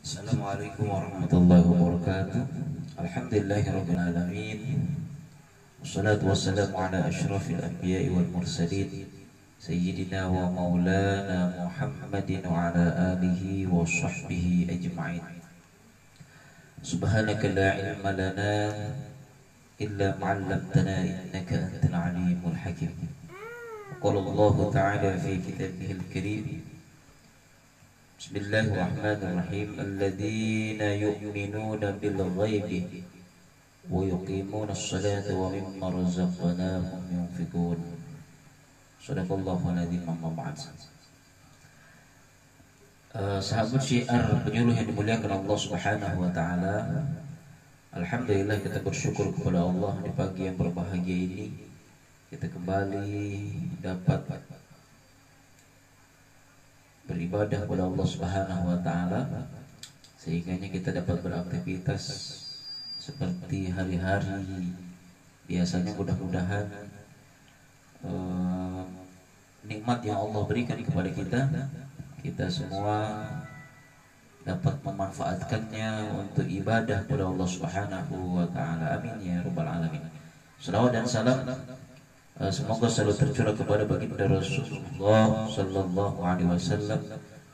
Assalamualaikum warahmatullahi wabarakatuh. Alhamdulillahirabbil alamin. Wassalatu wassalamu ala asyrafil anbiya'i wal mursalin sayyidina wa maulana Muhammadin wa ala alihi wa sahbihi ajma'in. Subhanaka la ilma lana illa ma 'allamtana innaka antal alimul hakim. Qala Allah ta'ala fi kitabihil karim. Bismillahirrahmanirrahim. Alladzina yu'minuna bil ghaibi wa yuqimuna as-salata wa mimma razaqnahum yunfiqun. Shadaqallahu al-azim. Amma ba'd. Sahabat syiar penyuluh yang dimuliakan Allah Subhanahu wa taala. Alhamdulillah, kita bersyukur kepada Allah di pagi yang berbahagia ini kita kembali dapat beribadah kepada Allah Subhanahu wa taala, sehingga kita dapat beraktivitas seperti hari-hari biasanya. Mudah-mudahan nikmat yang Allah berikan kepada kita semua dapat memanfaatkannya untuk ibadah kepada Allah Subhanahu wa taala. Amin ya rabbal alamin. Salawat dan salam semoga selalu tercurah kepada baginda Rasulullah sallallahu alaihi wasallam.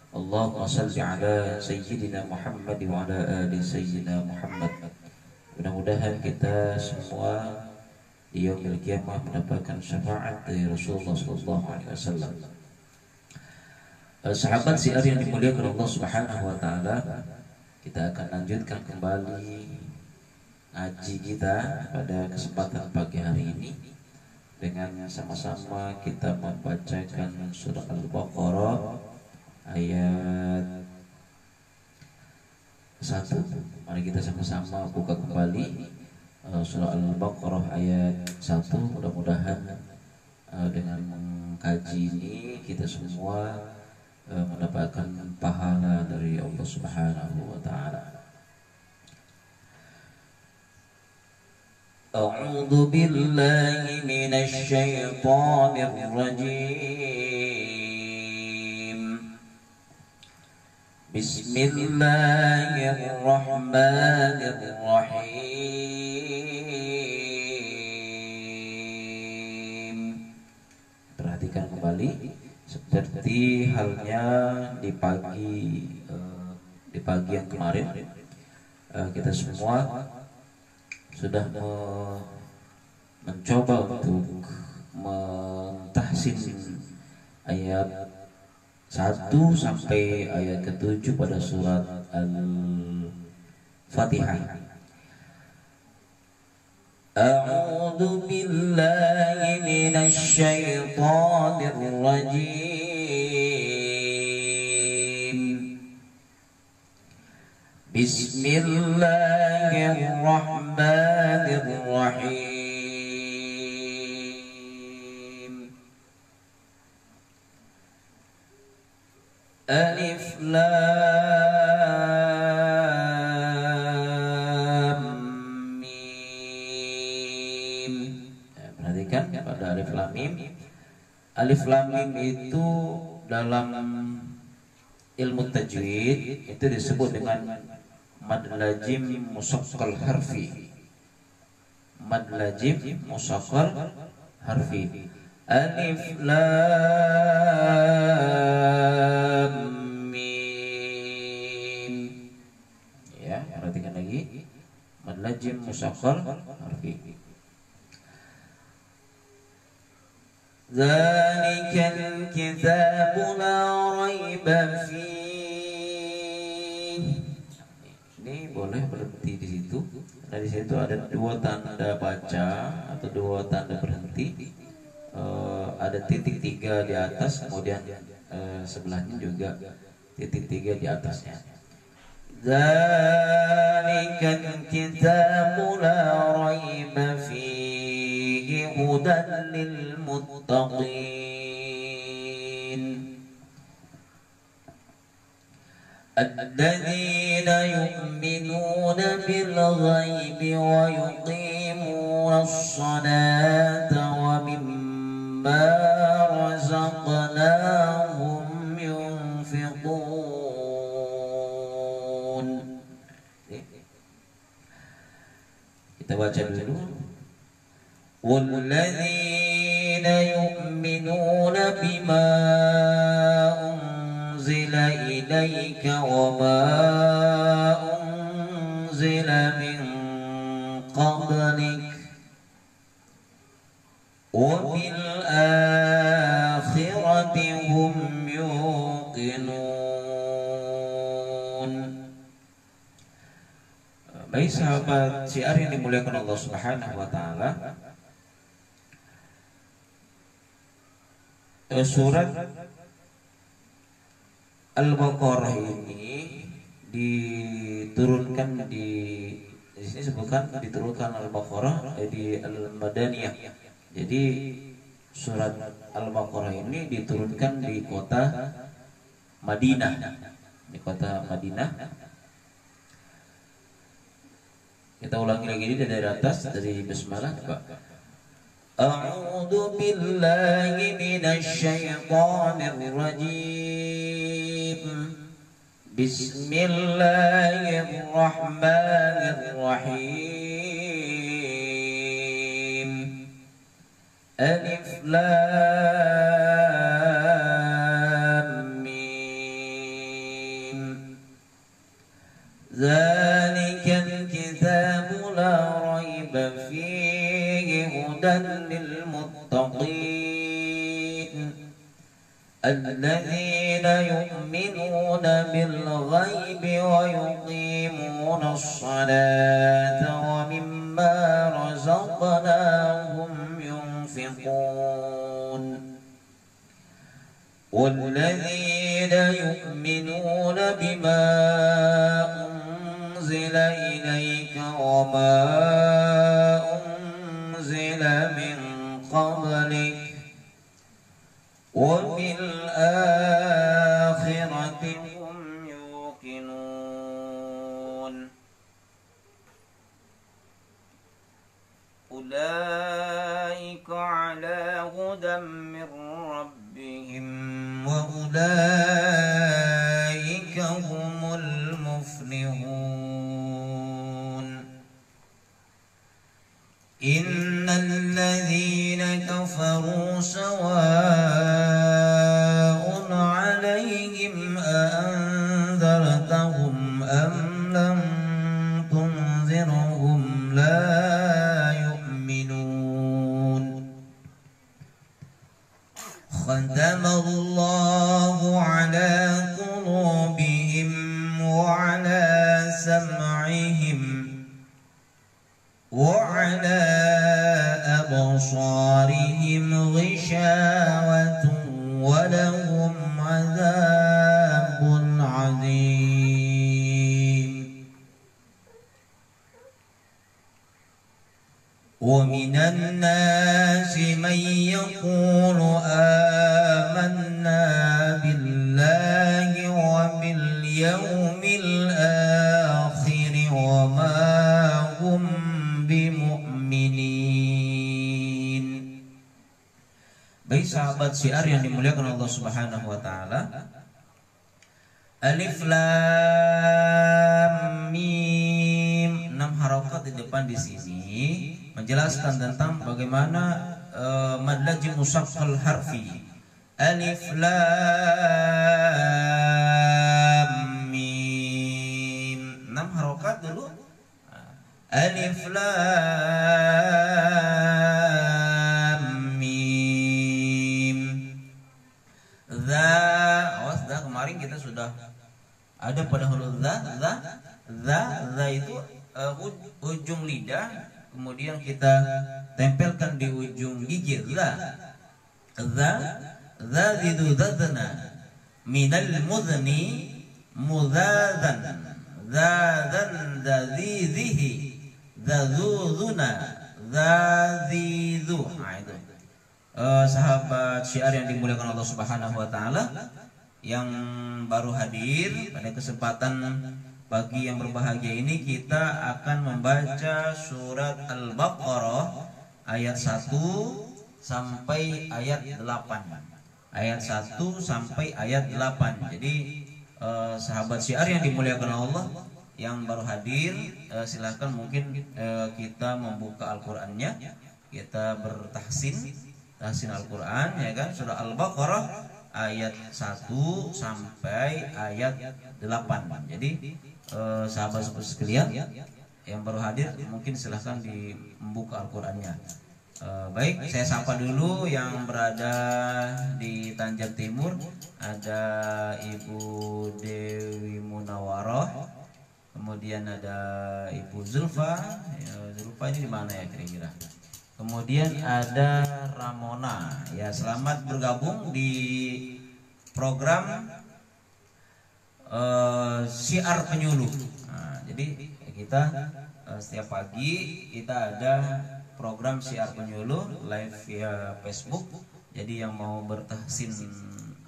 Allahumma shalli ala sayyidina Muhammad wa ala ali sayyidina Muhammad. Mudah-mudahan kita semua di yaumil qiyamah mendapatkan syafaat dari Rasulullah sallallahu alaihi wasallam. Sahabat siar yang dimuliakan Allah Subhanahu wa taala, kita akan lanjutkan kembali ngaji kita pada kesempatan pagi hari ini dengan sama-sama kita membacakan surah Al-Baqarah ayat 1. Mari kita sama-sama buka kembali surah Al-Baqarah ayat 1. Mudah-mudahan dengan mengkaji ini kita semua mendapatkan pahala dari Allah Subhanahu wa taala. أعوذ بالله من الشيطان الرجيم. بسم الله الرحمن الرحيم. Perhatikan kembali, seperti halnya di pagi yang kemarin, kita semua sudah mencoba untuk mentahsin ayat 1 sampai ayat ke-7 pada surat Al-Fatihah. A'udzu billahi minasy syaithanir rajim. Bismillahirrahmanirrahim. Alif Lam Mim. Perhatikan pada Alif Lam Mim. Alif Lam Mim itu dalam ilmu tajwid itu disebut dengan mad lazim musaqqal harfi. Mad lazim musaqqal harfi. Alif Lam Mim. Ya, perhatikan lagi. Mad lazim musaqqal harfi. Zalikal kitabu la raiba fihi. Ini boleh berhenti di situ. Nah, di situ ada 2 tanda baca atau 2 tanda berhenti. Ada titik 3 di atas, kemudian sebelahnya juga titik 3 di atasnya. Zalikal kitabu la raiba fihi hudan lil muttaqin alladzina yu'minuna bil ghaibi wa yuqimuna as-salata wa mimma razaqnahum yunfiqun. والذين يؤمنون بما أنزل إليك وما أنزل من قبلك وبالآخرة هم يوقنون. Baik sahabat syiar yang dimuliakan Allah Subhanahu wa taala, surat Al-Baqarah ini diturunkan di sini sebutkan diturunkan Al-Baqarah di Al-Madaniyah. Jadi surat Al-Baqarah ini diturunkan di kota Madinah. Di kota Madinah. Kita ulangi lagi dari atas, dari bismillah. A'udzu billahi minasy syaithanir rajim. Bismillahirrahmanirrahim. Alif Lam Mim. Zalikal kitabu la raiba fihi hudan lil muttaqin alladzina yu'minuna bil ghaibi wa yuqimuna as-salata wa mimma razaqnahum ينفقون والذين يؤمنون بما أنزل إليك وما أنزل من قبلك وبالآخرة هم يوقنون أولئك على هدى من ربهم وأولئك هم المفلحون إن الذين كفروا سواء عليهم أأنذرتهم أم لم تنذرهم لا ختم الله على قلوبهم وعلى سمعهم وعلى أبصارهم غشاوة ولهم عذاب عظيم. ومن الناس من يقول آمنا بالله وباليوم الآخر وما هم بمؤمنين. Baik sahabat syiar yang dimuliakan Allah Subhanahu wa taala, Alif Lam Mim, 6 harokat di depan di sini menjelaskan tentang bagaimana mad lazim musaqqal harfi. Alif Lam Mim, 6 harokat dulu. Alif Lam Mim. Za kemarin kita sudah ada pada huruf za itu ujung lidah, kemudian kita tempelkan di ujung gigi za zidu zazna minal mudni mudadan zadan zazizihi zazuzuna zazizu. Nah itu sahabat syiar yang dimuliakan Allah Subhanahu wa taala yang baru hadir pada kesempatan pagi yang berbahagia ini, kita akan membaca surat Al-Baqarah ayat 1 sampai ayat 8. Ayat 1 sampai ayat 8. Jadi sahabat syiar yang dimuliakan Allah yang baru hadir, silahkan mungkin kita membuka Al-Qur'annya kita bertahsin Al-Quran, ya kan, surah Al-Baqarah ayat 1 sampai ayat 8. Jadi sahabat sekalian yang baru hadir mungkin silahkan membuka Al-Qurannya. Baik, saya sapa dulu yang berada di Tanjung Timur. Ada Ibu Dewi Munawaroh, kemudian ada Ibu Zulfa. Zulfa ini di mana ya kira-kira? Kemudian ada Ramona. Ya, selamat bergabung di program Syiar Penyuluh. Nah, jadi kita setiap pagi kita ada program Syiar Penyuluh live via Facebook. Jadi yang mau bertahsin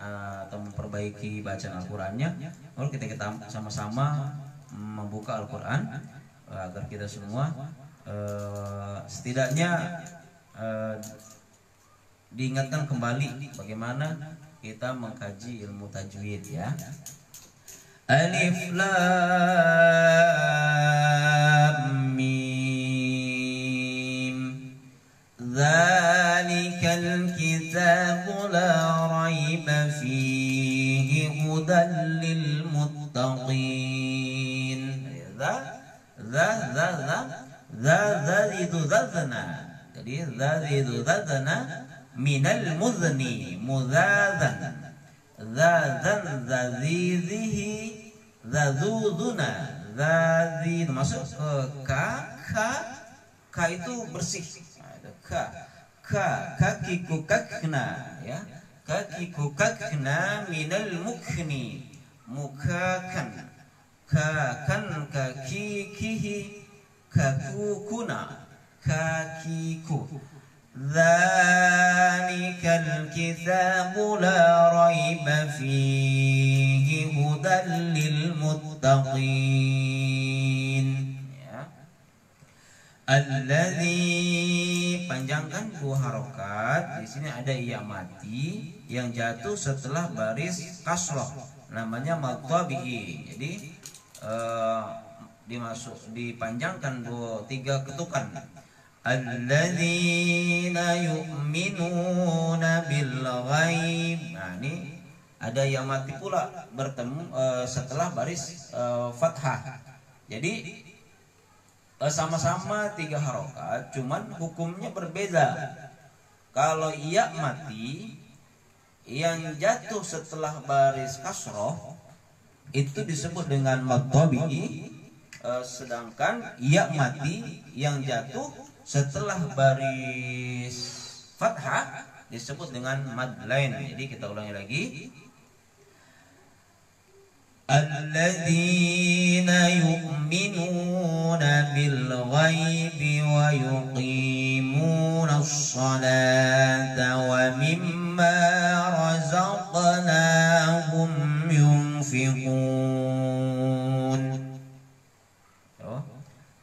atau memperbaiki bacaan Al-Qur'annya, lalu kita sama-sama membuka Al-Qur'an agar kita semua setidaknya diingatkan kembali bagaimana kita mengkaji ilmu tajwid, ya. Alif Lam Mim Dzalikal kitabu la raiba fihi hudan lil muttaqin. Jadi zazidu zazna minal muzni muzazan zazan zazizihi zazuduna zazid, masuk ke k itu bersih. Kakiku kakna, ya, kakiku kakna minal mukni mukakan kakan kakikihi kakukuna kakiku. Dzalikal kitabu la raiba fihi hudan lil muttaqin, ya. Alladzi, panjangkan 2 harokat. Di sini ada iya mati yang jatuh setelah baris kasroh, namanya mad tabi'i. Jadi dipanjangkan 3 ketukan. Alladzina yu'minuna bil ghaib. Nah, ini ada yang mati pula bertemu setelah baris fathah. Jadi sama-sama 3 harokat, cuman hukumnya berbeda. Kalau iya mati yang jatuh setelah baris kasroh itu disebut dengan mad tabi'i, sedangkan iya mati yang jatuh setelah baris fathah disebut dengan mad lain. Jadi kita ulangi lagi. Alladzina yu'minuna bil ghaibi wa yuqimuna as-salata wa mimma razaqnahum yunfiqun.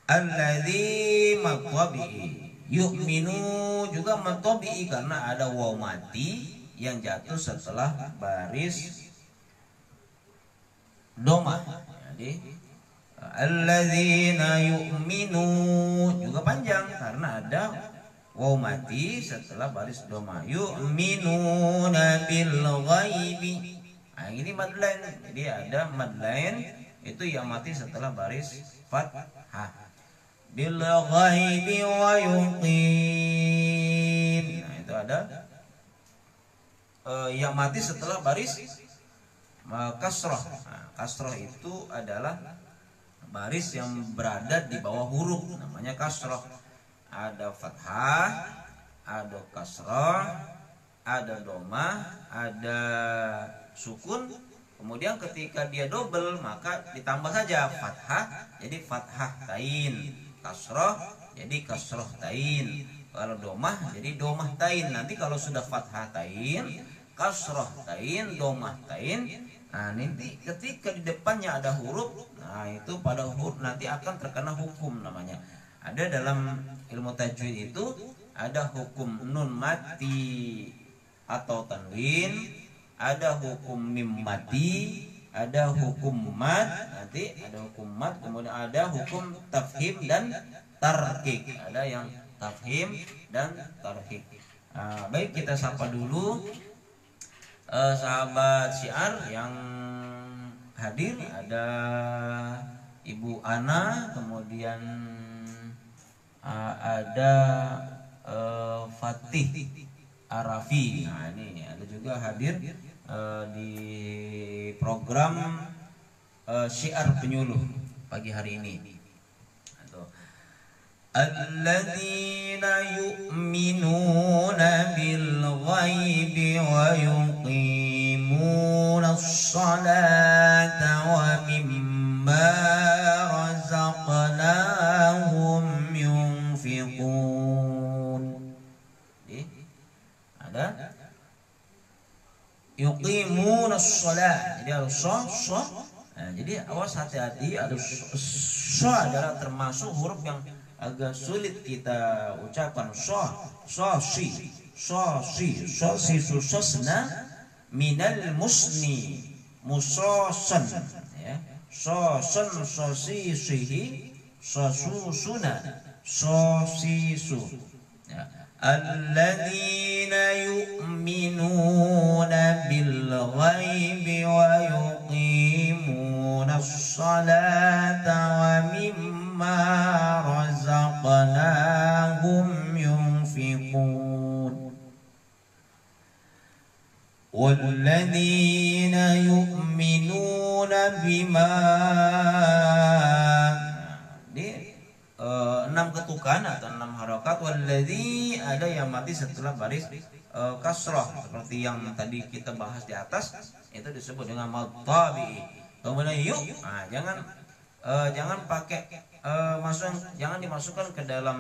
Alladzi matabi'i, yu'minu juga matabi'i karena ada waw mati yang jatuh setelah baris doma. Jadi alladzina yu'minu juga panjang karena ada waw mati setelah baris doma. Yu'minuna bil ghaibi. Nah, ini mad lain. Jadi ada mad lain itu yang mati setelah baris fathah. Bil ghaibi wa yuqim. Nah, itu ada yang mati setelah baris kasroh. Nah, kasroh itu adalah baris yang berada di bawah huruf, namanya kasroh. Ada fathah, ada kasroh, ada domah, ada sukun. Kemudian ketika dia double maka ditambah saja fathah, jadi fathah tain. Kasroh jadi kasroh tain. Kalau domah jadi domah tain. Nanti kalau sudah fathah tain, kasroh tain, domah tain, nah nanti ketika di depannya ada huruf, nah itu pada huruf nanti akan terkena hukum namanya. Ada dalam ilmu tajwid itu ada hukum nun mati atau tanwin, ada hukum mim mati, ada hukum mad, nanti ada hukum mad, kemudian ada hukum tafhim dan tarkik. Ada yang tafhim dan tarhib. Baik, kita sapa dulu sahabat syiar yang hadir. Ada Ibu Ana, kemudian ada Fatih Arafi. Nah, ini ada juga hadir di program syiar penyuluh pagi hari ini. Alladzina yu'minuna bil ghaibi wa yuqimunas salata wa mimma razaqnahum yunfiqun. Ada yuqimunas salat. Jadi harus jadi awas, hati-hati. Ada adalah termasuk huruf yang agak sulit kita ucapkan. Susosna minal musni musosan, ya. Sosan sosisihi sosusuna sosisu, ya. Alladzina yu'minuna bil ghaibi wa yuqimuna as-salata wa mimma razaqnahum yunfiqun. Walladzina yu'minuna bima, 6 ketukan atau 6 harokat. Walladzi, ada yang mati setelah baris kasroh, seperti yang tadi kita bahas di atas, itu disebut dengan madhabi. Kemudian yuk, jangan pakai jangan dimasukkan ke dalam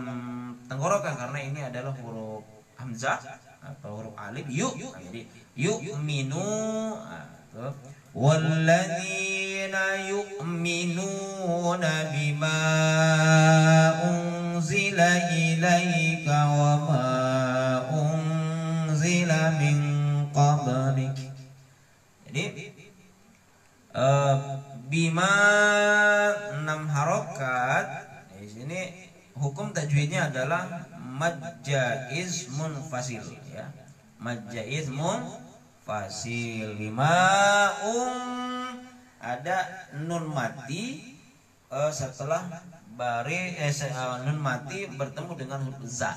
tenggorokan, karena ini adalah huruf hamzah atau huruf alif. Yuk, jadi yuk minu. Walladzina yu'minuna bima unzila ilaika wa ma unzila min qablik. Jadi bima 6 harokat. Di sini hukum tajwidnya adalah mad jaiz munfasil, ya. Mad jaiz munfasil. Ada nun mati setelah nun mati bertemu dengan huruf za.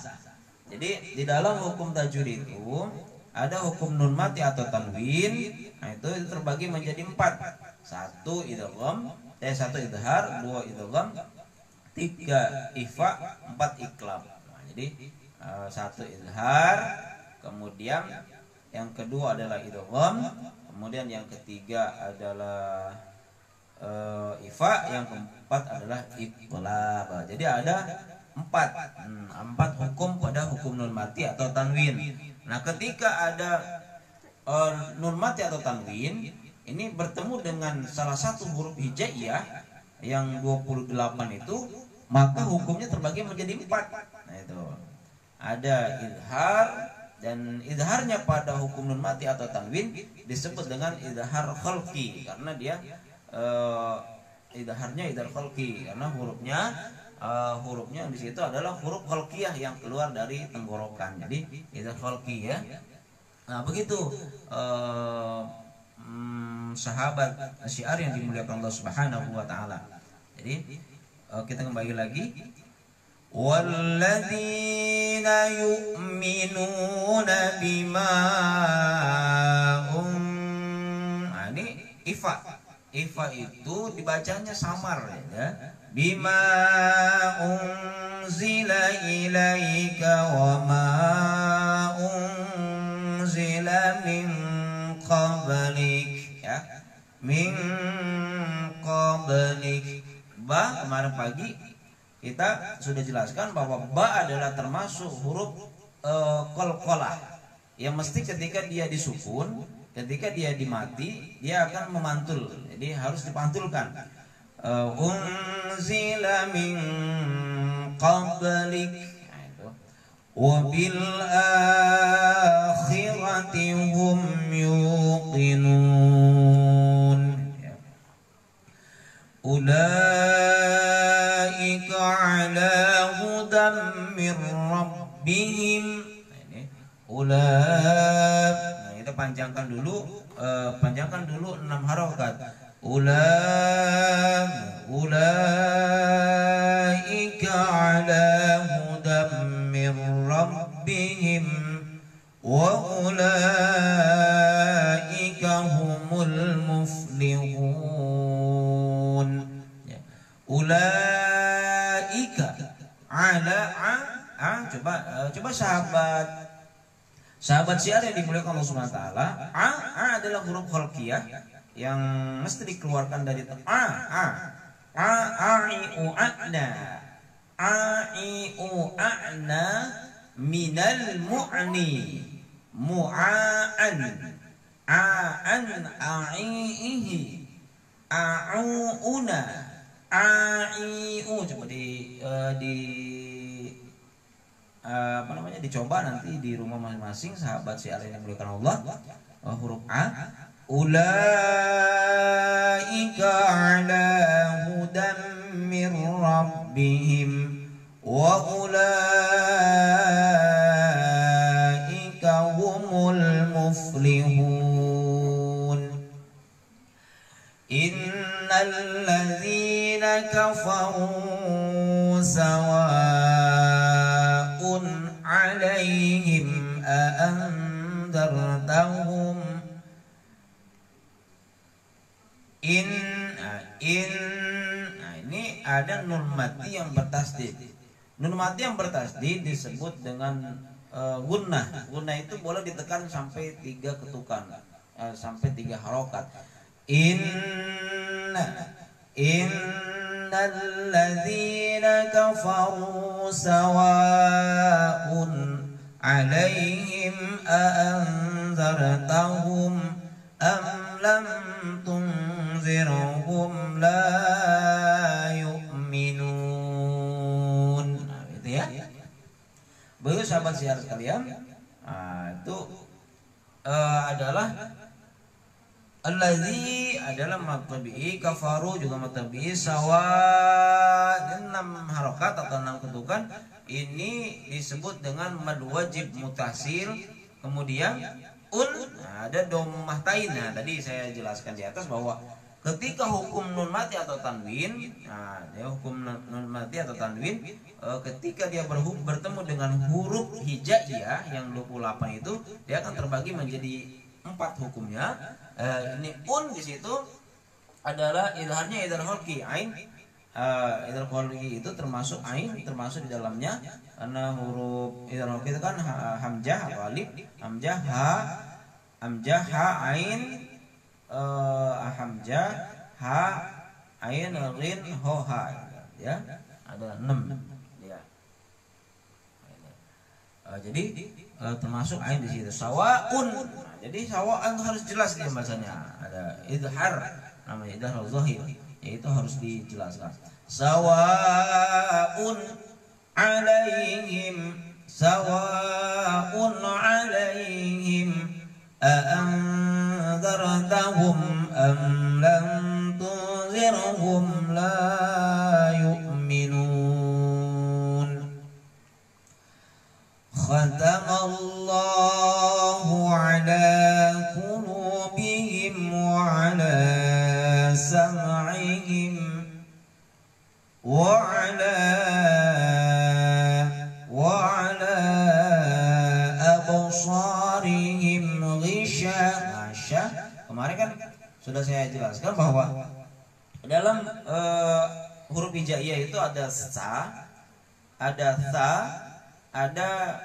Jadi di dalam hukum tajwid itu ada hukum nun mati atau tanwin. Nah, itu terbagi menjadi 4. 1 idgham, 1 idhar, 2 idgham, 3 ifa, 4 iqlab. Nah, jadi 1 idhar, kemudian yang kedua adalah idgham, kemudian yang ketiga adalah ifa, yang keempat adalah iqlab. Jadi ada 4 hukum pada hukum nun mati atau tanwin. Nah, ketika ada nun mati atau tanwin ini bertemu dengan salah satu huruf hijaiyah yang 28 itu, maka hukumnya terbagi menjadi 4. Nah, itu ada idhar, dan idharnya pada hukum nun mati atau tanwin disebut dengan idhar khalqi, karena dia idharnya idhar khalqi, karena hurufnya di situ adalah huruf khalqiyah yang keluar dari tenggorokan. Jadi idhar khalqi, ya. Nah, begitu sahabat syiar yang dimuliakan Allah Subhanahu wa taala. Jadi kita kembali lagi. Walladzina yu'minuna bima ini ifa. Ifa itu dibacanya samar, ya. Bima unzila ilaika wa ma unzila min qablik, ya. Min qablik. Ba, kemarin pagi kita sudah jelaskan bahwa ba adalah termasuk huruf qalqalah, yang mesti ketika dia disukun, ketika dia dimati, dia akan memantul. Jadi harus dipantulkan. Unzila min qablik, wa bil akhirati hum yuqinun. Ulaika ala hudam min panjangkan dulu 6 harokat. Ulaika ala hudam min rabbihim wa ulaika humul muflihun. Ya. Ulaika ala coba sahabat syiar yang dimuliakan Allah Subhanahu wa taala. A adalah huruf khalqiyah yang mesti dikeluarkan dari i u a'na minal mu'ni mu'an a'ihi a'una a'iu. Coba dicoba nanti di rumah masing-masing sahabat syiar yang dimuliakan Allah. Huruf A. Ulaika ala hudan min rabbihim wa ulaika humul muflihun. Innal ladzina kafaru sawa'un 'alaihim a'andartahum ini ada nun mati yang bertasdid. Nun mati yang bertasdid disebut dengan gunnah. Gunnah itu boleh ditekan sampai 3 ketukan, sampai 3 harokat. Innal ladzina kafaru sawa'un 'alaihim a'anzartahum am lam tunzirhum la yu'minun. Nah, gitu ya. Bagus sahabat syiar sekalian. Itu adalah allazi adalah matabi'i, kafaru juga matabi'i, sawa dan 6 harokat atau 6 ketukan. Ini disebut dengan mad wajib mutasil. Kemudian ada dhammah tain. Nah, tadi saya jelaskan di atas bahwa ketika hukum nun mati atau tanwin, hukum nun mati atau tanwin, ketika dia bertemu dengan huruf hijaiyah yang 28 itu, dia akan terbagi menjadi 4 hukumnya. Ini di situ adalah idharnya idhar khalqi ain. Idhar khalqi itu termasuk ain, termasuk di dalamnya karena huruf idhar khalqi itu kan hamzah atau alif, hamzah ha ain, hamzah ha ain ghin ho ha, ya. Ada 6 ya. Jadi termasuk ain di situ. Sawaun. Jadi sawa'an itu harus jelas dia bahasanya. Ada idhar, namanya idhar zahir, yaitu harus dijelaskan. Sawa'un 'alaihim a'anzartahum am lam tunzirhum la yu'minun. Khatamallahu ala qulubihim wa ala sam'ihim wa ala absarihim ghisha. Kemarin kan sudah saya jelaskan bahwa dalam huruf hijaiyah itu ada sa, ada tha, ada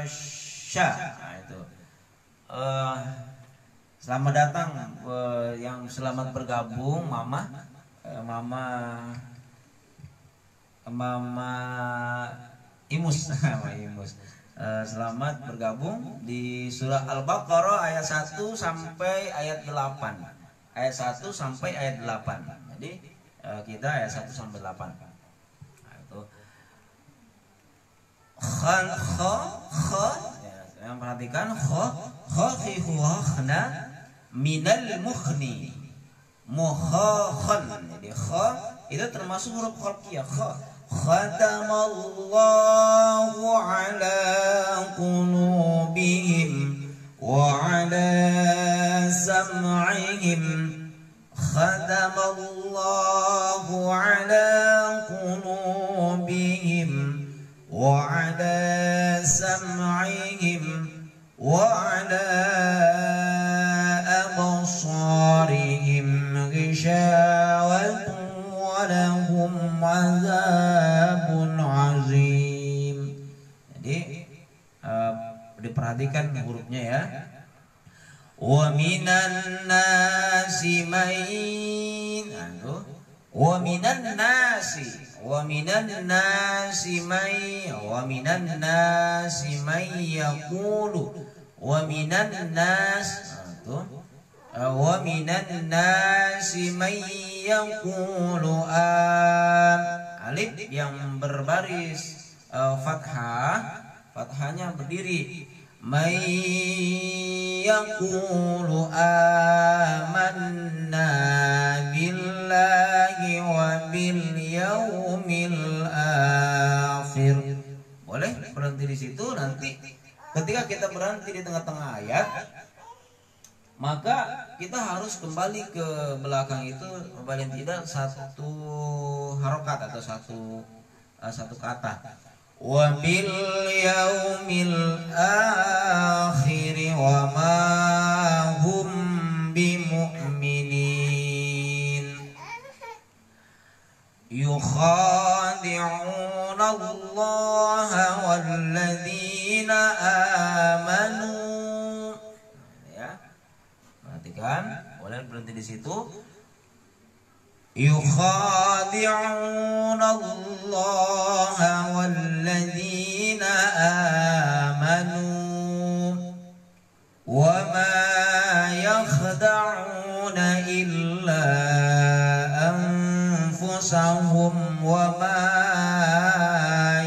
sya. Nah, itu selamat datang yang selamat bergabung mama Imus. Selamat bergabung di surah Al-Baqarah ayat 1 sampai ayat 8. Ayat 1 sampai ayat 8. Jadi kita ayat 1 sampai 8. Nah, itu yang perhatikan khana minal mukhni mukhakhan. Jadi kha itu termasuk huruf khalqiyah. Khatamallahu ala qulubihim وعلى سمعهم ختم الله على قلوبهم وعلى سمعهم وعلى أبصارهم غشاوة ولهم عذاب عظيم. Jadi diperhatikan hurufnya ya. Wa minan nasi main, wa minan nasi, wa minan nasi may, wa minan nasi may yaqulu, wa minan nas, wa minan nasi may yaqulu alif yang berbaris fathah, fathahnya berdiri. May yaqulu amanna billahi wa bil yaumil akhir. Boleh berhenti di situ. Nanti ketika kita berhenti di tengah-tengah ayat, maka kita harus kembali ke belakang itu paling tidak satu harokat atau satu kata. Wa bil yaumil akhir wa ma hum bimu'minin yukhadi'una Allah walladzina amanu. Ya, perhatikan, boleh berhenti di situ. Yukhadi'una Allah walladzina amanu wa ma yakhda'una illa anfusahum wa ma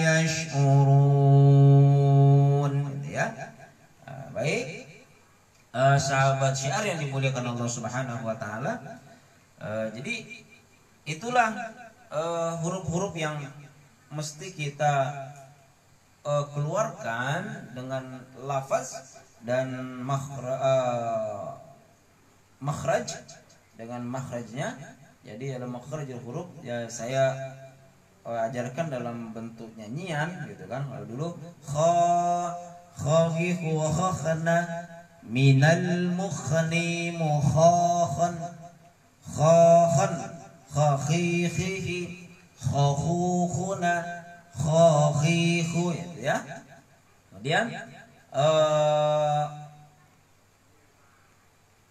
yash'urun. Ya. Baik. Sahabat syiar yang dimuliakan Allah Subhanahu wa taala. Jadi itulah huruf-huruf yang mesti kita keluarkan dengan lafaz dan makhraj dengan makhrajnya. Jadi ada makhrajul huruf ya saya ajarkan dalam bentuk nyanyian gitu kan. Kalau dulu khafifu wa khakhna minal mukhni mukhakhan khakhan khakhihi khakhukhuna khakhihu ya. Kemudian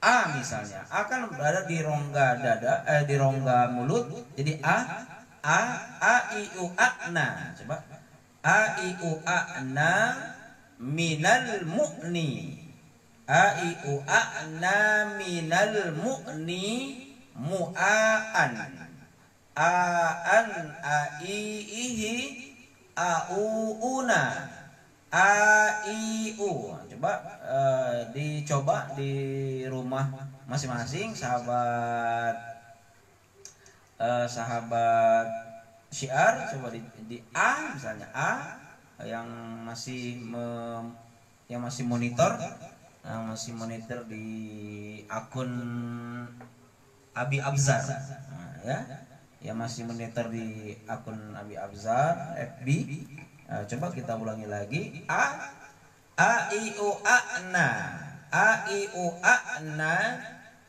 a misalnya akan berada di rongga dada, di rongga mulut. Jadi a i u a na. Coba a i u a na minal mu'ni. A i u a na minal mu'ni mu'aan. Aan aihi auuna aiu. Coba dicoba di rumah masing-masing sahabat syiar. Coba di a misalnya a yang masih monitor di akun Abi Abzar, ya, yang masih monitor di akun Abi Abzar FB. Coba kita ulangi lagi. A i u a na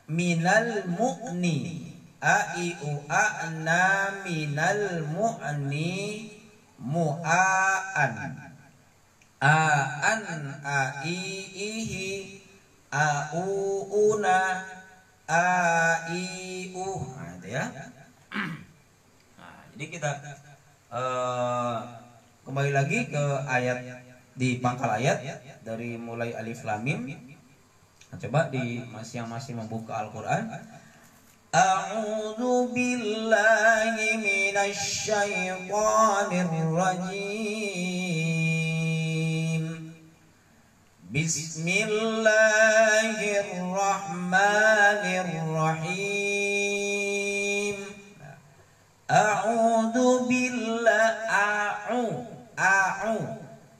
minal mu'ni. A i u a na minal mu'ni mu'aan. Aan aihi auuna aiu. Nah, itu ya. Nah, jadi kita kembali lagi ke ayat di pangkal ayat dari mulai alif lam mim. Nah, coba di yang masih membuka Al-Qur'an. A'udzu billahi minasy syaithanir rajim. Bismillahirrahmanirrahim. A'udzu billahi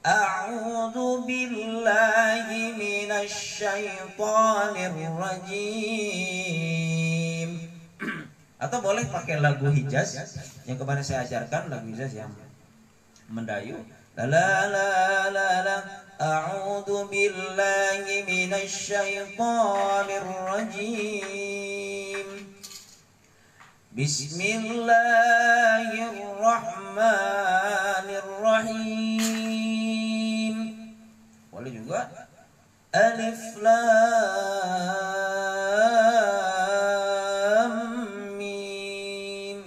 A'udzu billahi minasy syaithanir rajim. Atau boleh pakai lagu Hijaz yang kemarin saya ajarkan, lagu Hijaz yang mendayu. La la la la la a'udzu billahi minasy syaithanir rajim. Bismillahirrahmanirrahim. Boleh juga alif lam mim.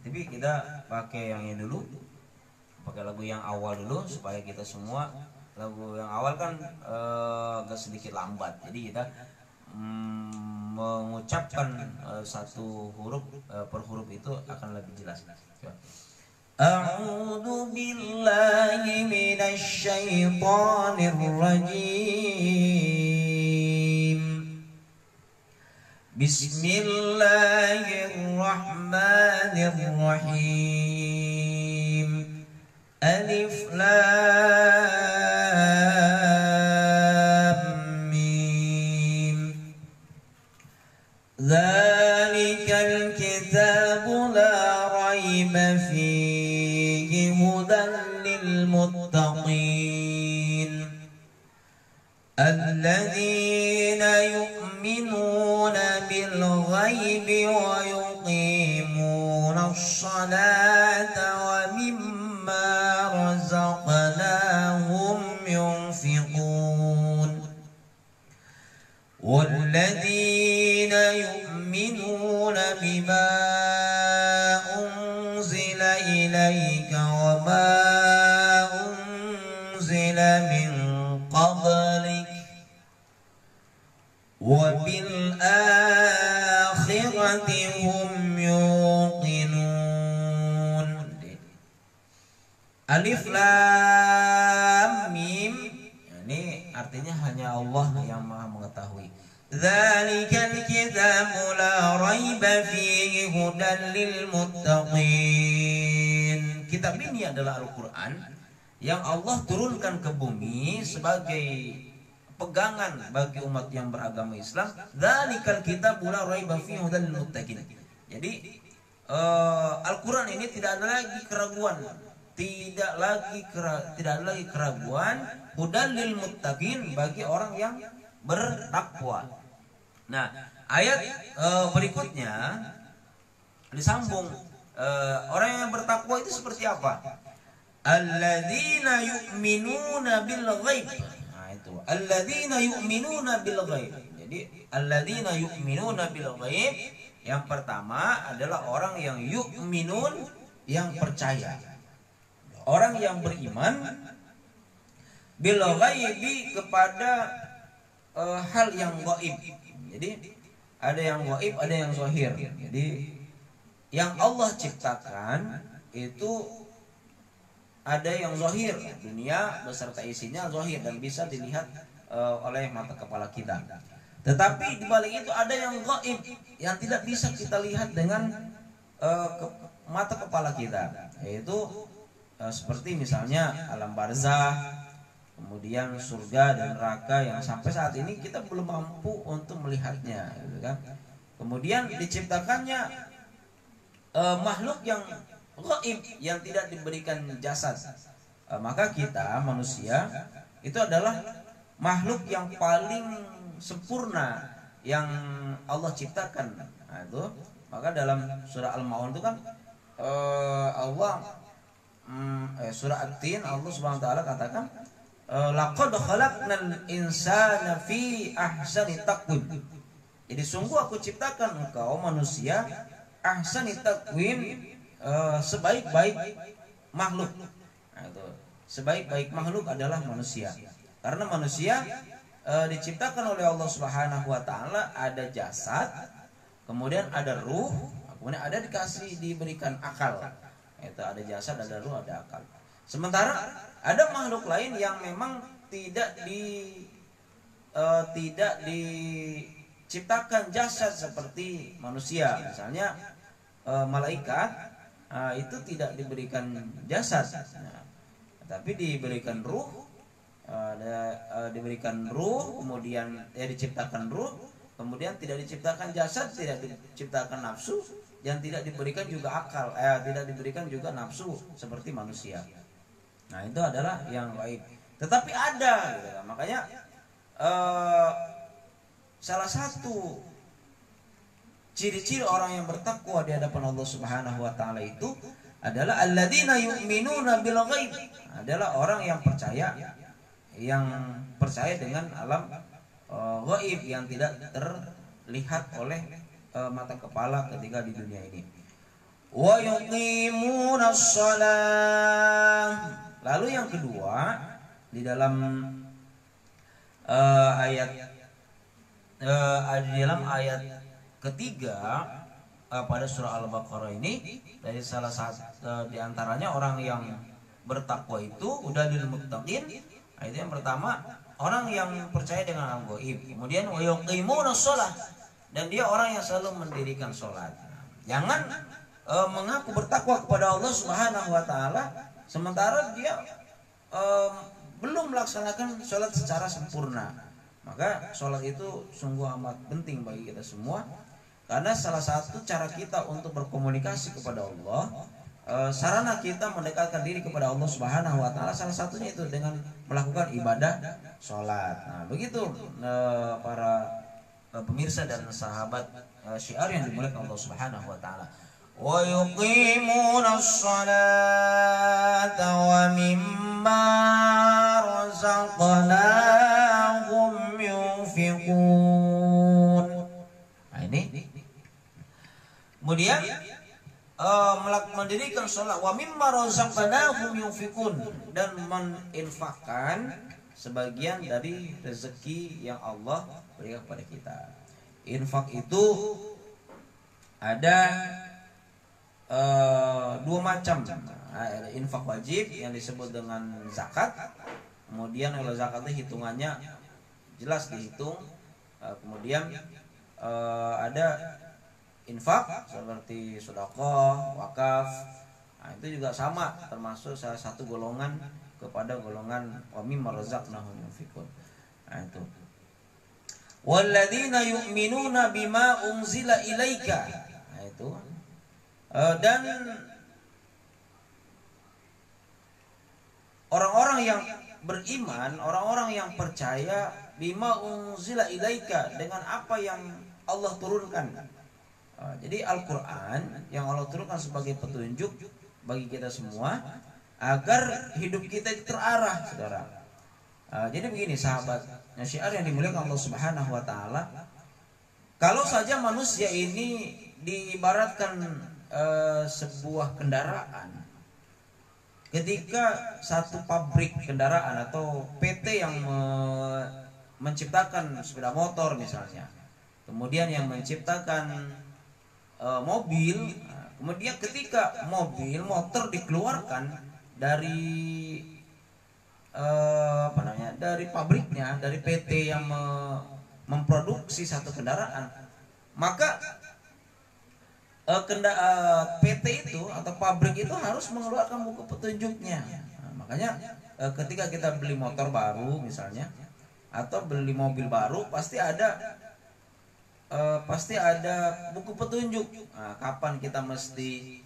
Tapi kita pakai yang ini dulu, pakai lagu yang awal dulu supaya kita semua, lagu yang awal kan agak sedikit lambat, jadi kita mengucapkan satu huruf per huruf itu akan lebih jelas. A'udzu billahi minasy syaithanir rajim. Bismillahirrahmanirrahim. Alif lam mim. Dzalikal kitabu la raiba fihi hudan lil muttaqin alladzina yu'minuna bil ghaibi wa yuqimuna as-salata wa mimma razaqnahum yunfiqun والذين يؤمنون بما أنزل إليك وما أنزل من قبلك وبالآخرة هم يوقنون. Alif lam mim, ini artinya hanya Allah yang Maha mengetahui. Dzalikal kitabu la raiba fihi hudan lil muttaqin. Kitab ini adalah Al-Qur'an yang Allah turunkan ke bumi sebagai pegangan bagi umat yang beragama Islam. Dzalikal kitabu la raiba fihi hudan lil muttaqin. Jadi Al-Qur'an ini tidak ada lagi keraguan, tidak ada lagi keraguan, hudan lil muttaqin, bagi orang yang bertakwa. Nah, ayat berikutnya disambung, orang yang bertakwa itu seperti apa? Alladzina yu'minuna bil ghaib. Nah, itu alladzina yu'minuna bil ghaib. Jadi alladzina yu'minuna bil ghaib, yang pertama adalah orang yang yu'minun, yang percaya. Orang yang beriman bil ghaibi, kepada hal yang gaib. Jadi ada yang gaib, ada yang zahir. Jadi yang Allah ciptakan itu ada yang zahir, dunia beserta isinya zahir dan bisa dilihat oleh mata kepala kita. Tetapi di balik itu ada yang gaib, yang tidak bisa kita lihat dengan mata kepala kita, yaitu seperti misalnya alam barzah, kemudian surga dan neraka yang sampai saat ini kita belum mampu untuk melihatnya, gitu kan. Kemudian diciptakannya makhluk yang gaib, yang tidak diberikan jasad. Maka kita manusia itu adalah makhluk yang paling sempurna yang Allah ciptakan. Nah, itu maka dalam surah Al-Maun itu kan Allah surah At-Tin, Allah Subhanahu wa taala katakan laqad khalaqnal insana fi ahsani taqwim. Jadi sungguh aku ciptakan engkau manusia ahsani taqwim, sebaik-baik makhluk. Nah, itu sebaik-baik makhluk adalah manusia. Karena manusia diciptakan oleh Allah Subhanahu wa taala, ada jasad, kemudian ada ruh, kemudian ada diberikan akal. Itu ada jasad, ada ruh, ada akal. Sementara ada makhluk lain yang memang tidak diciptakan jasad seperti manusia. Misalnya malaikat itu tidak diberikan jasad. Nah, tapi diberikan ruh, diberikan ruh, kemudian diciptakan ruh, kemudian tidak diciptakan jasad, tidak diciptakan nafsu, dan tidak diberikan juga akal, tidak diberikan juga nafsu seperti manusia. Nah, itu adalah yang gaib. Tetapi ada, gitu kan. Makanya salah satu ciri-ciri orang yang bertakwa di hadapan Allah Subhanahu wa taala itu adalah alladzina yu'minuna bil ghaib. Adalah orang yang percaya dengan alam gaib yang tidak terlihat oleh mata kepala ketika di dunia ini. Wa yuqimunas shalah. Lalu yang kedua di dalam ayat ketiga pada surah Al-Baqarah ini, dari salah satu di antaranya orang yang bertakwa itu udah lil muttaqin. Itu yang pertama, orang yang percaya dengan alam gaib. Kemudian wa yuqimunas shalah, dan dia orang yang selalu mendirikan sholat. Jangan mengaku bertakwa kepada Allah Subhanahu wa taala sementara dia belum melaksanakan sholat secara sempurna. Maka sholat itu sungguh amat penting bagi kita semua, karena salah satu cara kita untuk berkomunikasi kepada Allah, sarana kita mendekatkan diri kepada Allah Subhanahu wa taala, salah satunya itu dengan melakukan ibadah sholat. Nah, begitu para pemirsa dan sahabat syiar yang dimuliakan Allah Subhanahu wa taala. Wa yuqimunas sholata wa mimma razaqnahum yunfiqun. Nah, ini kemudian mendirikan sholat, wa mimma razaqnahum yunfiqun, dan menginfakkan sebagian dari rezeki yang Allah berikan kepada kita. Infak itu ada dua macam. Ada infak wajib yang disebut dengan zakat. Kemudian kalau zakat itu hitungannya jelas dihitung. Kemudian ada infak seperti sedekah, wakaf. Nah, itu juga sama, termasuk salah satu golongan kepada golongan wa mimma razaqnahum yunfiqun. Nah, itu. Walladzina yu'minuna bima unzila ilaika. Nah, itu. Dan orang-orang yang beriman, orang-orang yang percaya bima unzila ilaika, dengan apa yang Allah turunkan. Jadi Al-Quran yang Allah turunkan sebagai petunjuk bagi kita semua agar hidup kita terarah, saudara. Jadi begini sahabat syiar yang dimuliakan Allah Subhanahu wa taala, kalau saja manusia ini diibaratkan sebuah kendaraan, ketika satu pabrik kendaraan atau PT yang menciptakan sepeda motor misalnya, kemudian yang menciptakan mobil, kemudian ketika motor dikeluarkan dari dari pabriknya, dari PT yang memproduksi satu kendaraan, maka PT itu atau pabrik itu harus mengeluarkan buku petunjuknya. Nah, makanya ketika kita beli motor baru misalnya atau beli mobil baru, pasti ada buku petunjuk. Nah, kapan kita mesti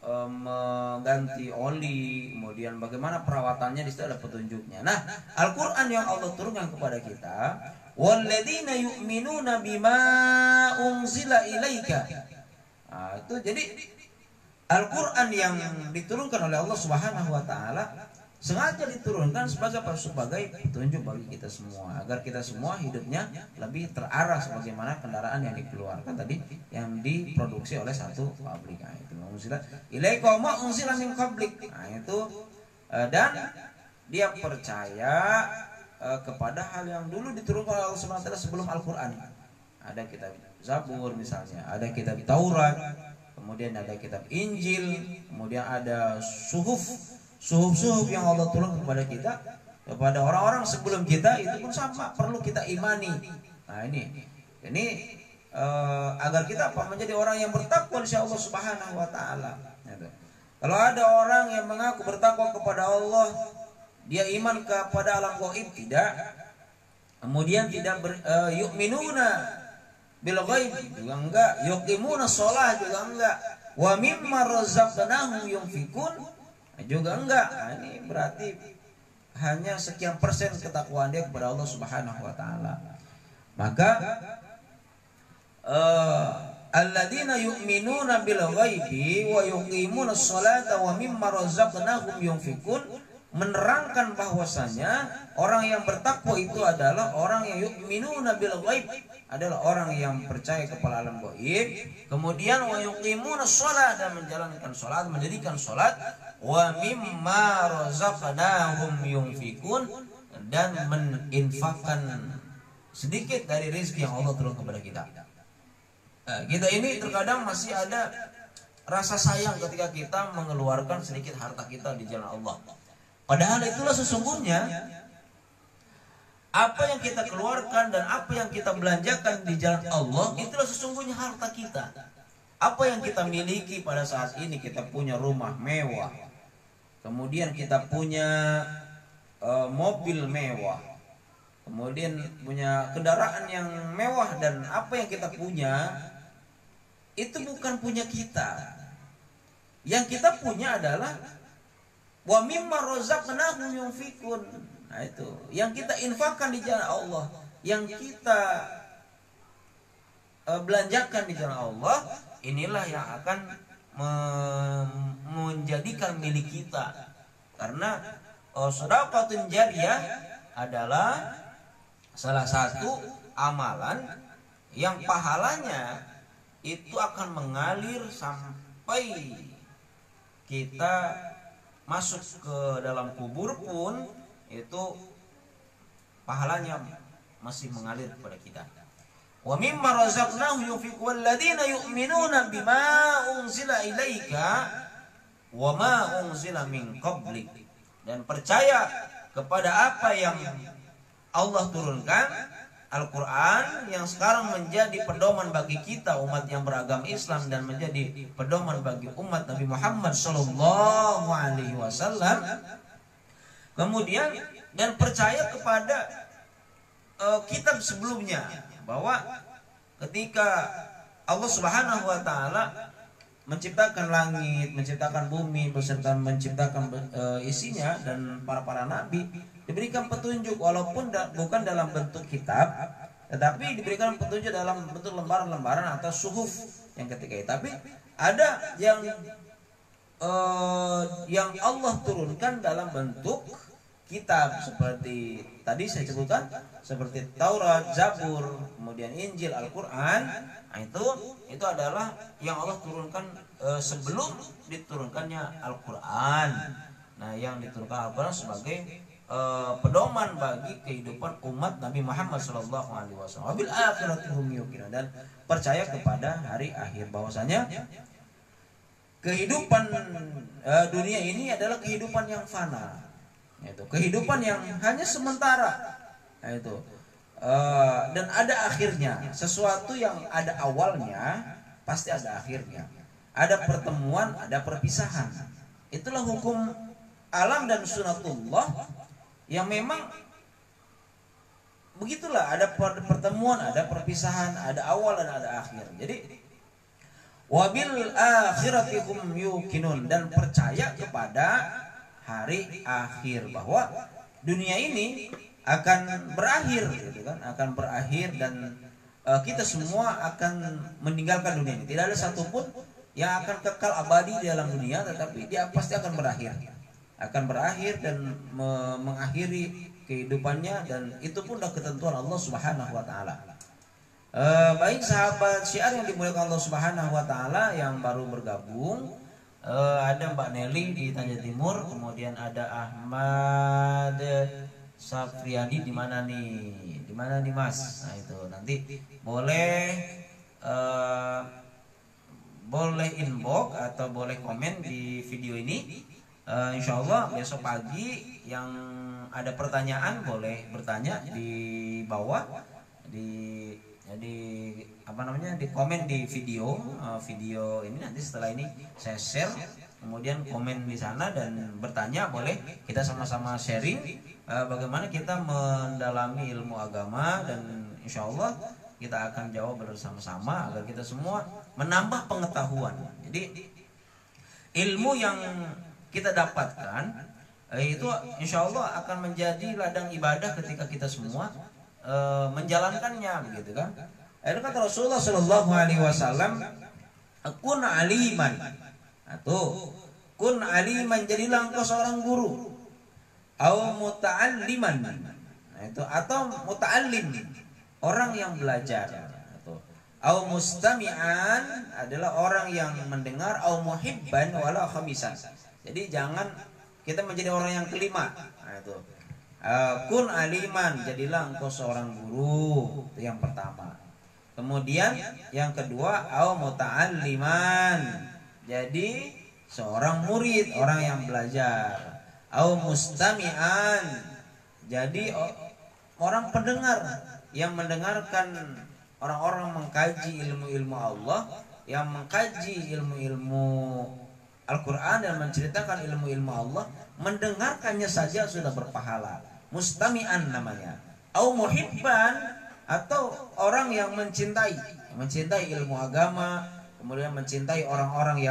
mengganti oli, kemudian bagaimana perawatannya, di situ ada petunjuknya. Nah, Al-Qur'an yang Allah turunkan kepada kita, walladzina yu'minuna bima unzila ilaika. Nah, itu jadi Al-Quran yang diturunkan oleh Allah Subhanahu wa taala sengaja diturunkan sebagai petunjuk bagi kita semua, agar kita semua hidupnya lebih terarah sebagaimana kendaraan yang dikeluarkan tadi, yang diproduksi oleh satu pabrik. Nah, itu unzila ilaika ma unzila min qablik. Nah, itu dan dia percaya kepada hal yang dulu diturunkan oleh Allah Subhanahu wa taala sebelum Al-Quran. Ada kitab Zabur misalnya, ada kitab Taurat, kemudian ada kitab Injil, kemudian ada suhuf yang Allah turunkan kepada kita, kepada orang-orang sebelum kita, itu pun sama, perlu kita imani. Nah, ini agar kita menjadi orang yang bertakwa insya Allah Subhanahu wa taala. Kalau ada orang yang mengaku bertakwa kepada Allah, dia iman kepada alam gaib, tidak. Kemudian tidak yu'minuna bil ghaib juga enggak, yuqimuna shalah juga enggak, wa mimma razaqnahum yunfikun juga enggak. Nah, ini berarti hanya sekian persen ketakwaan dia kepada Allah Subhanahu wa taala. Maka alladzina yu'minuna bil ghaibi wa yuqimuna sholata wa mimma razaqnahum yunfikun menerangkan bahwasanya orang yang bertakwa itu adalah orang yang yu'minuna bil ghaib, adalah orang yang percaya kepada alam gaib, kemudian wa yuqimuna shalah, dan menjalankan salat, mendirikan salat, wa mimma razaqnahum yunfikun, dan meninfakkan sedikit dari rezeki yang Allah turunkan kepada kita. Kita ini terkadang masih ada rasa sayang ketika kita mengeluarkan sedikit harta kita di jalan Allah. Padahal itulah sesungguhnya apa yang kita keluarkan dan apa yang kita belanjakan di jalan Allah, itulah sesungguhnya harta kita. Apa yang kita miliki pada saat ini, kita punya rumah mewah, kemudian kita punya mobil mewah, kemudian punya kendaraan yang mewah, dan apa yang kita punya itu bukan punya kita. Yang kita punya adalah wa mimma razaqnahum yunfikun. Nah, itu yang kita infakkan di jalan Allah, yang kita belanjakan di jalan Allah, inilah yang akan menjadikan milik kita. Karena sedekahun jariyah adalah salah satu amalan yang pahalanya itu akan mengalir sampai kita masuk ke dalam kubur pun itu pahalanya masih mengalir kepada kita. Wa mimma razaqnahum yunfiqun walladzina yu'minuna bima unzila ilaika wa ma unzila min qablik, dan percaya kepada apa yang Allah turunkan, Al-Quran, yang sekarang menjadi pedoman bagi kita umat yang beragama Islam dan menjadi pedoman bagi umat Nabi Muhammad sallallahu alaihi wasallam. Kemudian dan percaya kepada kitab sebelumnya, bahwa ketika Allah Subhanahu wa taala menciptakan langit, menciptakan bumi, beserta menciptakan isinya, dan para nabi diberikan petunjuk, walaupun bukan dalam bentuk kitab, tetapi diberikan petunjuk dalam bentuk lembaran-lembaran atau suhuf yang ketika itu. Tapi ada yang Allah turunkan dalam bentuk kitab, seperti tadi saya sebutkan, seperti Taurat, Zabur, kemudian Injil, Al-Quran. Nah, itu adalah yang Allah turunkan sebelum diturunkannya Al-Quran. Nah, yang diturunkan Al-Quran sebagai pedoman bagi kehidupan umat Nabi Muhammad SAW. Wabil akhirati hum yuqinun, dan percaya kepada hari akhir, bahwasanya kehidupan dunia ini adalah kehidupan yang fana, itu kehidupan yang hanya sementara, itu dan ada akhirnya. Sesuatu yang ada awalnya pasti ada akhirnya, ada pertemuan, ada perpisahan. Itulah hukum alam dan sunatullah yang memang begitulah, ada pertemuan, ada perpisahan, ada awal dan ada akhir. Jadi wabil akhirati hum yuqinun, dan percaya kepada hari akhir, bahwa dunia ini akan berakhir, gitu kan, akan berakhir, dan kita semua akan meninggalkan dunia ini. Tidak ada satupun yang akan kekal abadi di dalam dunia, tetapi dia pasti akan berakhir dan mengakhiri kehidupannya, dan itu pun dah ketentuan Allah Subhanahu wa taala. Baik sahabat syiar yang dimuliakan Allah Subhanahu wa taala yang baru bergabung, ada Mbak Nelly di Tanjung Timur, kemudian ada Ahmad Safriadi di mana nih? Di mana nih Mas? Nah, itu nanti boleh inbox atau boleh komen di video ini. Insya Allah besok pagi yang ada pertanyaan boleh bertanya di bawah, di komen di video ini. Nanti setelah ini saya share kemudian komen di sana dan bertanya, boleh kita sama-sama sharing bagaimana kita mendalami ilmu agama, dan insya Allah kita akan jawab bersama-sama agar kita semua menambah pengetahuan. Jadi ilmu yang kita dapatkan itu insya Allah akan menjadi ladang ibadah ketika kita semua menjalankannya, begitu kan? Itu kata Rasulullah Shallallahu Alaihi Wasallam, kun aliman, atau kun aliman, jadilah engkau seorang guru, atau muta'alliman, itu atau muta'allim, orang yang belajar, atau mustami'an adalah orang yang mendengar, atau muhibban wala khamisan. Jadi jangan kita menjadi orang yang kelima. Nah, itu kun aliman, jadilah engkau seorang guru, itu yang pertama. Kemudian yang kedua, au muta'alliman, jadi seorang murid, orang yang belajar. Au mustami'an, jadi orang pendengar yang mendengarkan orang-orang mengkaji ilmu-ilmu Allah, yang mengkaji ilmu-ilmu Al-Quran dan menceritakan ilmu-ilmu Allah, mendengarkannya saja sudah berpahala. Mustami'an namanya. Au muhibban, atau orang yang mencintai ilmu agama, kemudian mencintai orang-orang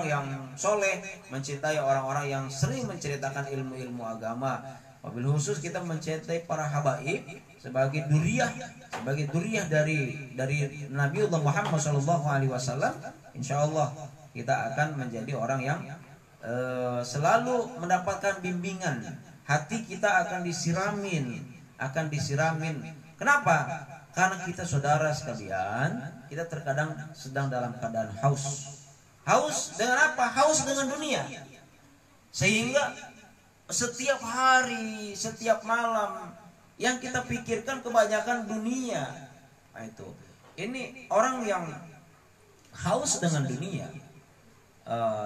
yang soleh, mencintai orang-orang yang sering menceritakan ilmu-ilmu agama. Wabil khusus kita mencintai para habaib sebagai duriyah dari Nabiullah Muhammad SAW. Insya Allah kita akan menjadi orang yang selalu mendapatkan bimbingan. Hati kita akan disiramin. Kenapa? Karena kita saudara sekalian, kita terkadang sedang dalam keadaan haus. Haus dengan apa? Haus dengan dunia. Sehingga setiap hari, setiap malam yang kita pikirkan kebanyakan dunia. Nah, itu. Ini orang yang haus dengan dunia.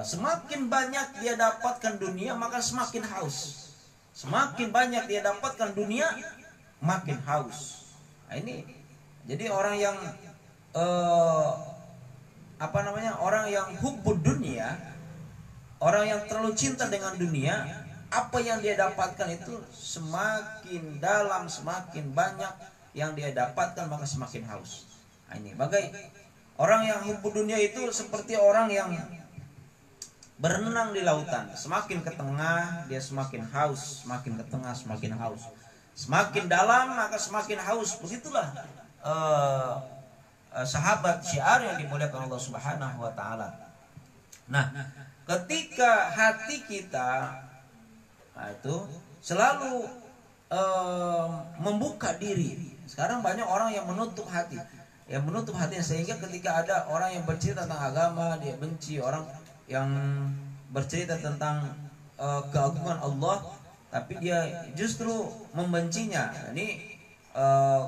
Semakin banyak dia dapatkan dunia, maka semakin haus. Semakin banyak dia dapatkan dunia, makin haus. Nah, ini jadi orang yang orang yang hubbud dunia, orang yang terlalu cinta dengan dunia, apa yang dia dapatkan itu semakin dalam, semakin banyak yang dia dapatkan, maka semakin haus. Nah, ini bagai orang yang hubbud dunia itu seperti orang yang berenang di lautan, semakin ke tengah dia semakin haus, semakin ke tengah semakin haus, semakin dalam maka semakin haus. Begitulah sahabat syiar yang dimuliakan Allah Subhanahu wa taala. Nah, ketika hati kita itu selalu membuka diri. Sekarang banyak orang yang menutup hati, sehingga ketika ada orang yang bercerita tentang agama, dia benci. Orang yang bercerita tentang keagungan Allah, tapi dia justru membencinya. Ini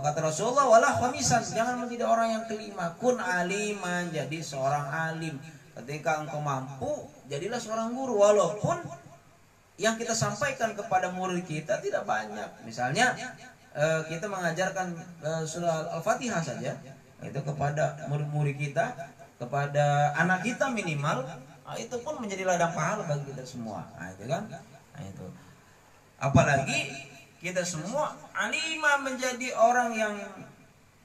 kata Rasulullah, wala khamisan, jangan menjadi orang yang kelima. Kun aliman, jadi seorang alim. Ketika engkau mampu, jadilah seorang guru, walaupun yang kita sampaikan kepada murid kita tidak banyak. Misalnya kita mengajarkan surah Al-Fatihah saja, itu kepada murid-murid kita, kepada anak kita minimal. Nah, itu pun menjadi ladang pahala bagi kita semua. Nah, itu kan? Nah, itu. Apalagi kita semua alimah, menjadi orang yang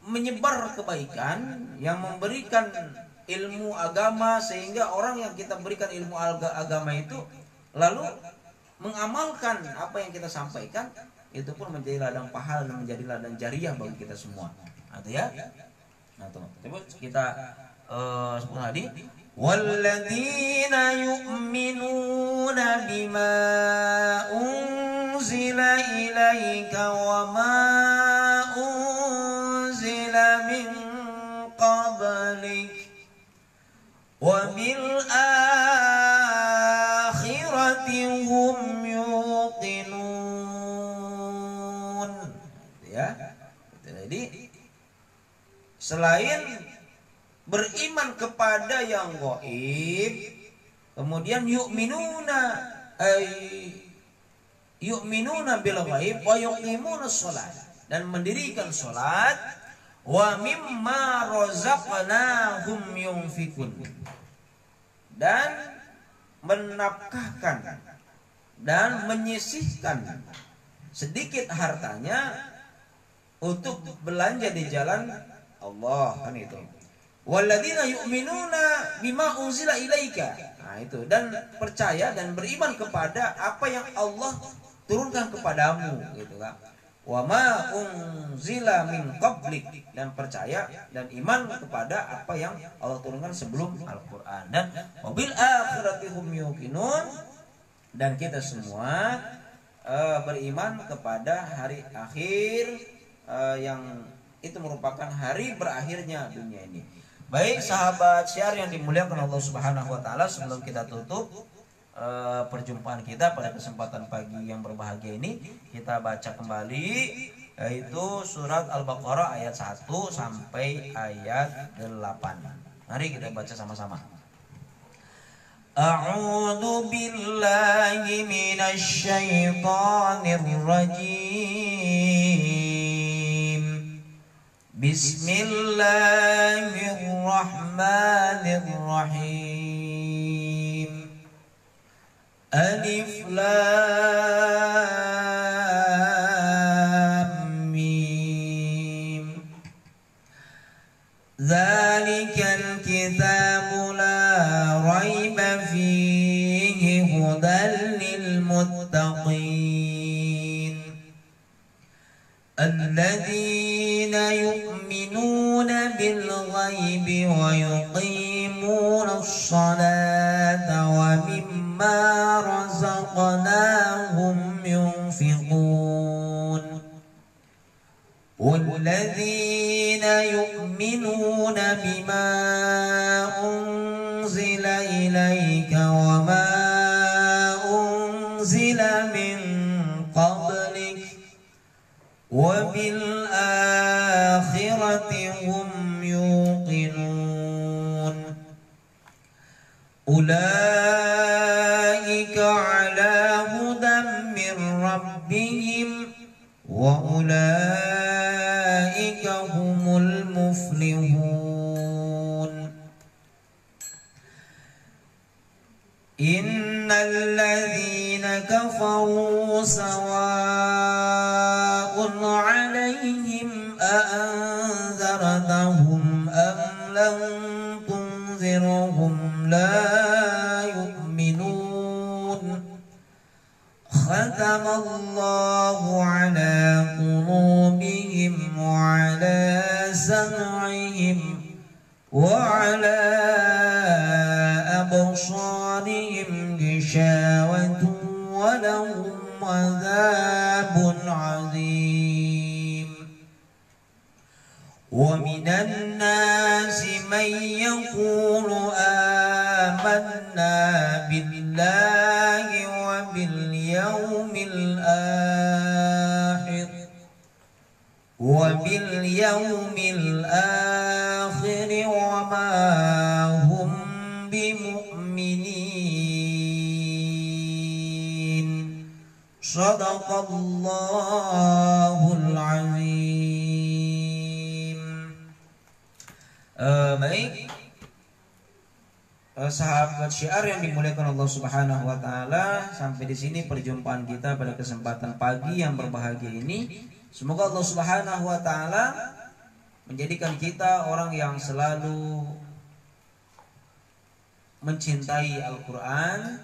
menyebar kebaikan, yang memberikan ilmu agama, sehingga orang yang kita berikan ilmu agama itu lalu mengamalkan apa yang kita sampaikan, itu pun menjadi ladang pahala dan menjadi ladang jariah bagi kita semua. Nah, itu ya. Nah, tuh. Coba kita sebut tadi. Walladzina yu'minuna bima unzila ilaika wa ma unzila min qablik wa bil akhirati hum yuqinun. Ya. Jadi selain beriman kepada yang gaib, kemudian yu'minuna bil ghaib wa yuqimuna shalat, dan mendirikan salat, wa mimma razaqnahum yunfikun, dan menafkahkan dan menyisihkan sedikit hartanya untuk belanja di jalan Allah, kan itu. Walladzina yu'minuna bima unzila ilaika. Nah, itu, dan percaya dan beriman kepada apa yang Allah turunkan kepadamu, gitu kan. Wa ma unzila min qablik, dan percaya dan iman kepada apa yang Allah turunkan sebelum Al-Qur'an. Dan wabil akhirati hum yuqinun, dan kita semua beriman kepada hari akhir yang itu merupakan hari berakhirnya dunia ini. Baik sahabat syiar yang dimuliakan Allah Subhanahu wa taala, sebelum kita tutup perjumpaan kita pada kesempatan pagi yang berbahagia ini, kita baca kembali yaitu surat Al-Baqarah ayat 1 sampai ayat 8. Mari kita baca sama-sama. A'udzu billahi minasy syaithanir rajim. Bismillahirrahmanirrahim. Alif Lam Mim. Dzalikal kitabu la raiba fihi hudan lil muttaqin. Alladzina yu'minuna bil ghaibi wa yuqimuna as-salata wa mimma razaqnahum yunfiqun. Walladzina yu'minuna bima unzila ilayka wa ma unzila min qablik wa bil akhirati hum yuqinun. Ulaika ala hudan min rabbihim wa ulaika humul muflihun. Innal ladzina kafaru sawa'un 'alaihim a anzartahum am lam tunzirhum la yu'minun. Khatamallahu 'ala qulubihim wa 'ala sam'ihim wa 'ala absarihim ghishawatun wa lahum 'adzabun 'adzim. Wa minan nasi man yaqulu amanna billahi wa bil yawmil akhir wa ma hum bimu'minin. Shadaqallahul azim. Baik sahabat syiar yang dimuliakan Allah Subhanahu wa taala, sampai di sini perjumpaan kita pada kesempatan pagi yang berbahagia ini. Semoga Allah Subhanahu wa taala menjadikan kita orang yang selalu mencintai Al-Qur'an,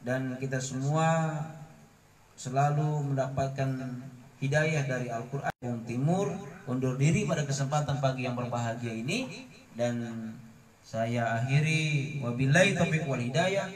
dan kita semua selalu mendapatkan hidayah dari Al-Qur'an. Timur undur diri pada kesempatan pagi yang berbahagia ini, dan saya akhiri wabillahi taufiq wal hidayah.